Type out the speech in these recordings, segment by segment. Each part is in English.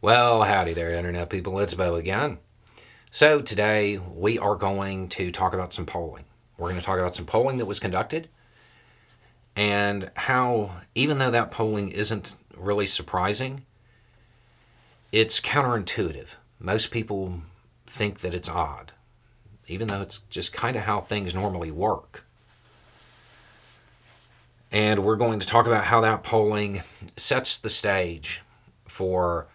Well, howdy there, Internet people. It's Bo again. So, today we are going to talk about some polling. We're going to talk about some polling that was conducted and how, even though that polling isn't really surprising, it's counterintuitive. Most people think that it's odd, even though it's just kind of how things normally work. And we're going to talk about how that polling sets the stage for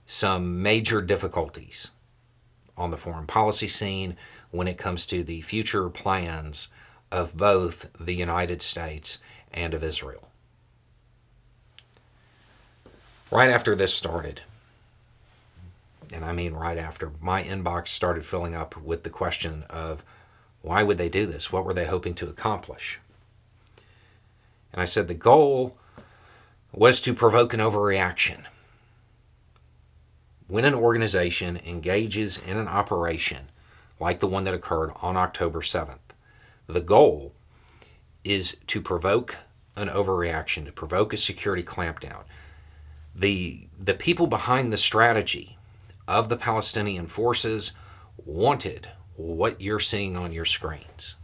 some major difficulties on the foreign policy scene when it comes to the future plans of both the United States and of Israel. Right after this started, and I mean right after, my inbox started filling up with the question of why would they do this? What were they hoping to accomplish? And I said the goal was to provoke an overreaction. When an organization engages in an operation like the one that occurred on October 7th, the goal is to provoke an overreaction, to provoke a security clampdown. The people behind the strategy of the Palestinian forces wanted what you're seeing on your screens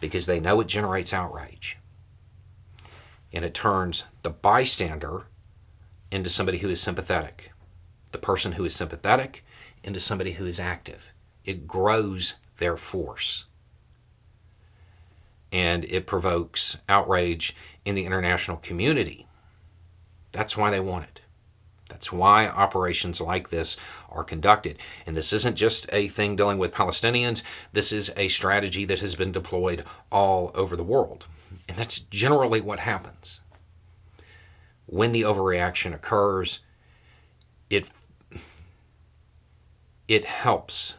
because they know it generates outrage. And it turns the bystander into somebody who is sympathetic. The person who is sympathetic into somebody who is active. It grows their force. And it provokes outrage in the international community. That's why they want it. That's why operations like this are conducted. And this isn't just a thing dealing with Palestinians. This is a strategy that has been deployed all over the world. And that's generally what happens. When the overreaction occurs, it helps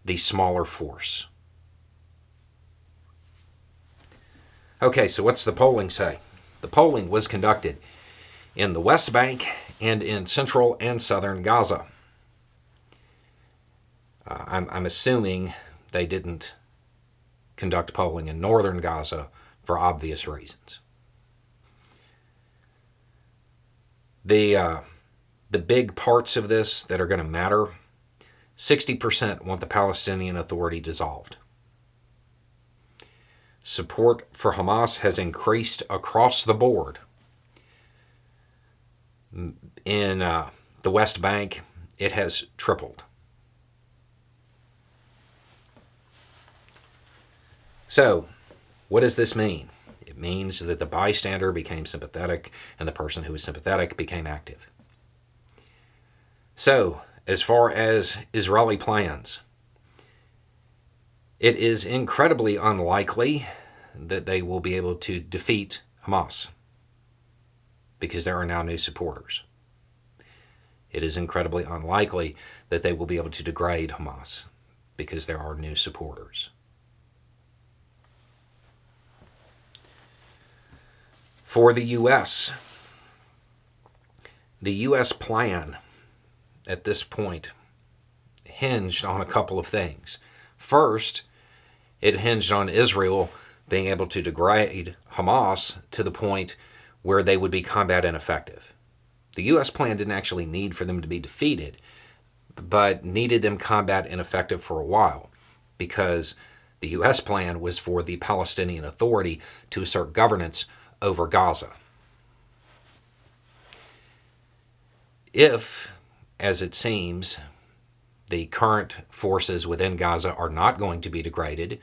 the smaller force. Okay, so what's the polling say? The polling was conducted in the West Bank and in central and southern Gaza. I'm assuming they didn't conduct polling in northern Gaza for obvious reasons. The big parts of this that are going to matter, 60% want the Palestinian Authority dissolved. Support for Hamas has increased across the board. In the West Bank, it has tripled. So, what does this mean? It means that the bystander became sympathetic and the person who was sympathetic became active. So, as far as Israeli plans, it is incredibly unlikely that they will be able to defeat Hamas because there are now new supporters. It is incredibly unlikely that they will be able to degrade Hamas because there are new supporters. For the U.S., the U.S. plan at this point hinged on a couple of things. First, it hinged on Israel being able to degrade Hamas to the point where they would be combat ineffective. The U.S. plan didn't actually need for them to be defeated, but needed them combat ineffective for a while because the U.S. plan was for the Palestinian Authority to assert governance over Gaza. If, as it seems, the current forces within Gaza are not going to be degraded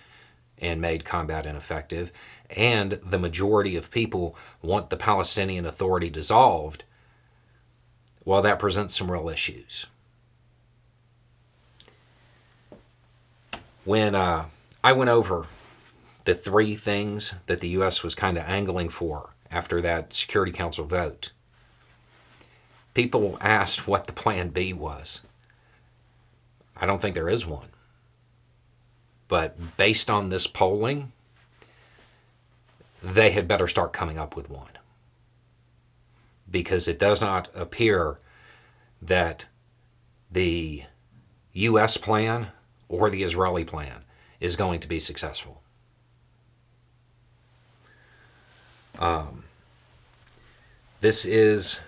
and made combat ineffective, and the majority of people want the Palestinian Authority dissolved, well, that presents some real issues. When I went over the three things that the U.S. was kind of angling for after that Security Council vote, people asked what the plan B was. I don't think there is one. But based on this polling, they had better start coming up with one. Because it does not appear that the U.S. plan or the Israeli plan is going to be successful. This is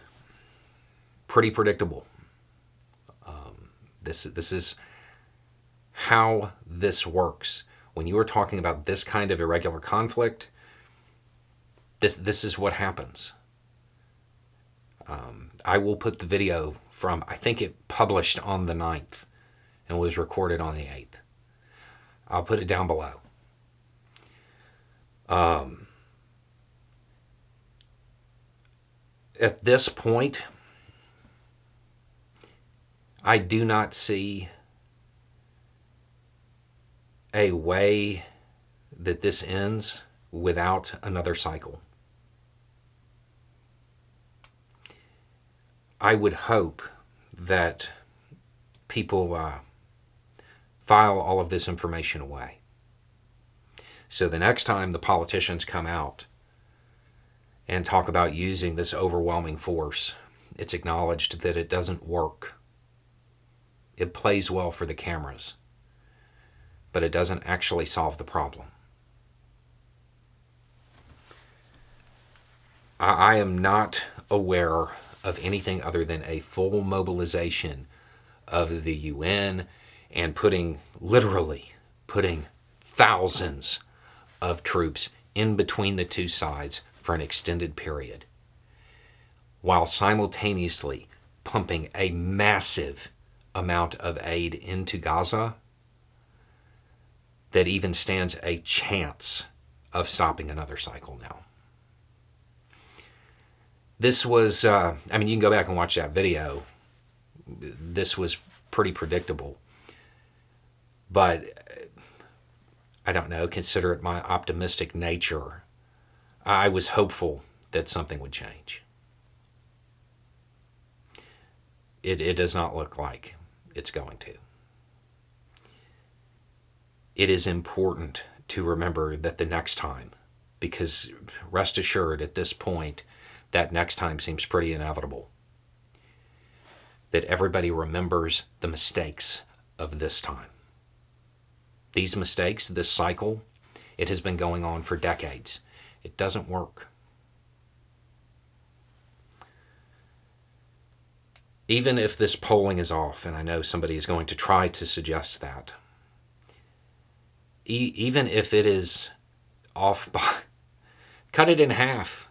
pretty predictable. This is how this works. When you are talking about this kind of irregular conflict, this is what happens. I will put the video from, I think it published on the 9th and was recorded on the 8th. I'll put it down below. At this point, I do not see a way that this ends without another cycle. I would hope that people file all of this information away. So the next time the politicians come out and talk about using this overwhelming force, it's acknowledged that it doesn't work. It plays well for the cameras, but it doesn't actually solve the problem. I am not aware of anything other than a full mobilization of the UN and literally putting thousands of troops in between the two sides for an extended period, while simultaneously pumping a massive amount of aid into Gaza that even stands a chance of stopping another cycle now. This was, you can go back and watch that video. This was pretty predictable. But, I don't know, consider it my optimistic nature. I was hopeful that something would change. It does not look like it's going to. It is important to remember that the next time, because rest assured at this point, that next time seems pretty inevitable, that everybody remembers the mistakes of this time. These mistakes, this cycle, it has been going on for decades. It doesn't work. Even if this polling is off, and I know somebody is going to try to suggest that, even if it is off by, cut it in half.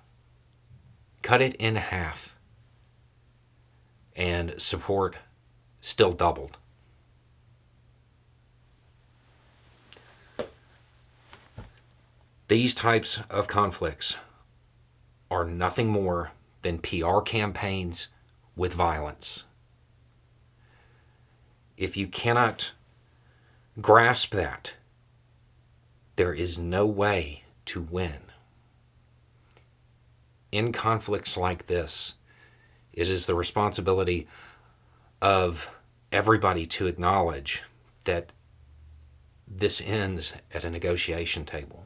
Cut it in half. And support still doubled. These types of conflicts are nothing more than PR campaigns with violence. If you cannot grasp that, there is no way to win. In conflicts like this, it is the responsibility of everybody to acknowledge that this ends at a negotiation table.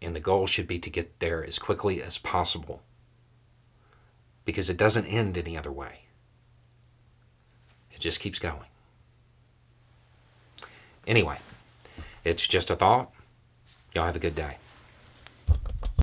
And the goal should be to get there as quickly as possible, because it doesn't end any other way. It just keeps going. Anyway, it's just a thought. Y'all have a good day.